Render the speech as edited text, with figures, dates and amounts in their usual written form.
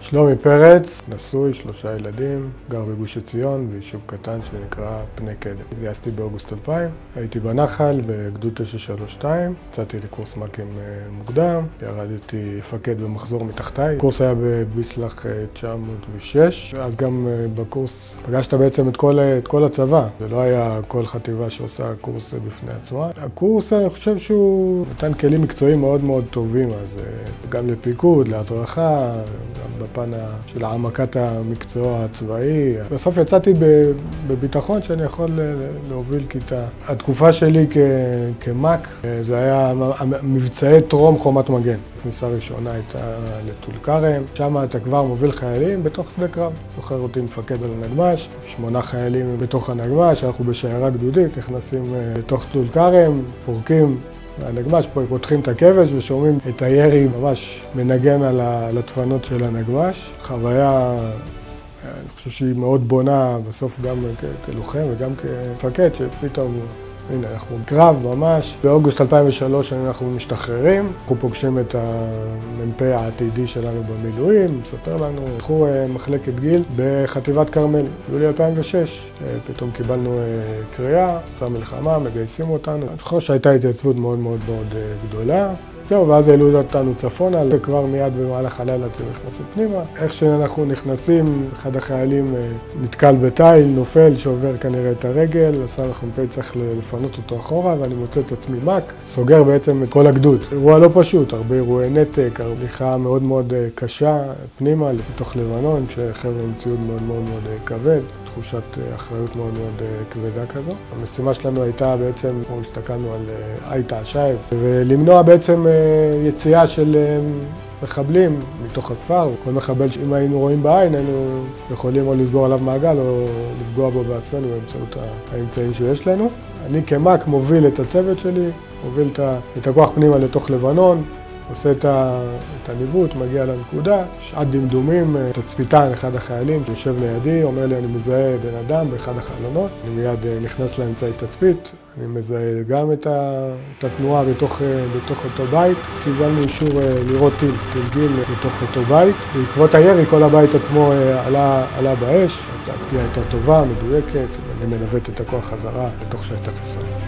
שלומי פרץ, נשוי, 3 ילדים, גר בגוש עציון, ביישוב קטן שנקרא פני קדם. התגייסתי באוגוסט 2000, הייתי בנחל בגדוד 932, יצאתי לקורס מ"כים מוקדם, ירדתי מפקד במחזור מתחתיי. הקורס היה בביסלח 906, אז גם בקורס פגשת בעצם את כל הצבא. זה לא היה כל חטיבה שעושה קורס בפני עצמה. הקורס, אני חושב שהוא נתן כלים מקצועיים מאוד מאוד טובים, אז גם לפיקוד, להדרכה, גם בפן של העמקת המקצוע הצבאי. בסוף יצאתי בביטחון שאני יכול להוביל כיתה. התקופה שלי כמ"ק, זה היה מבצעי טרום חומת מגן. הכניסה הראשונה הייתה לטול כרם, שם אתה כבר מוביל חיילים בתוך שדה קרב. זוכר אותי מפקד על הנגמ"ש, 8 חיילים בתוך הנגמ"ש, אנחנו בשיירה גדודית, נכנסים לתוך טול כרם, פורקים הנגמ"ש, פה פותחים את הכבש ושומעים את הירי ממש מנגן על הדפנות של הנגמ"ש. חוויה, אני חושב שהיא מאוד בונה בסוף גם כלוחם וגם כמפקד, שפתאום, הנה, אנחנו קרב ממש. באוגוסט 2003 אנחנו משתחררים, אנחנו פוגשים את המ"פ העתידי שלנו במילואים, מספר לנו, הלכו מחלקת גיל בחטיבת כרמלי. ביולי 2006 פתאום קיבלנו קריאה, צר מלחמה, מגייסים אותנו. אני חושב שהייתה התייצבות מאוד מאוד מאוד גדולה. זהו, ואז העלו אותנו צפונה, וכבר מיד במהלך הלילה נכנסים פנימה. איך שאנחנו נכנסים, אחד החיילים נתקל בתיל, נופל, שעובר כנראה את הרגל, הסמ"פ צריך לפנות אותו אחורה, ואני מוצא את עצמי מ"ק, סוגר בעצם את כל הגדוד. אירוע לא פשוט, הרבה אירועי נתק, הליכה מאוד מאוד קשה פנימה, לתוך לבנון, כשחבר'ה עם ציוד מאוד מאוד מאוד כבד. תחושת אחריות מאוד מאוד כבדה כזו. המשימה שלנו הייתה בעצם, כמו הסתכלנו על הייתה השייב, ולמנוע בעצם יציאה של מחבלים מתוך הכפר. כל מחבל שאם היינו רואים בעין, היינו יכולים או לסגור עליו מעגל או לפגוע בו בעצמנו באמצעות האמצעים שיש לנו. אני כמ"ק מוביל את הצוות שלי, מוביל את הכוח פנימה לתוך לבנון, עושה את הניווט, מגיע לנקודה, שעת דמדומים, תצפיתן, אחד החיילים שיושב לידי, אומר לי אני מזהה בן אדם באחד החלונות, אני מיד נכנס לאמצעי תצפית, אני מזהה גם את התנועה בתוך אותו בית, קיבלנו אישור לראות טיל גיל בתוך אותו בית, בעקבות הירי כל הבית עצמו עלה באש, הפגיעה הייתה טובה, מדויקת, אני מנווט את הכוח חזרה לתוך שטח ישראל.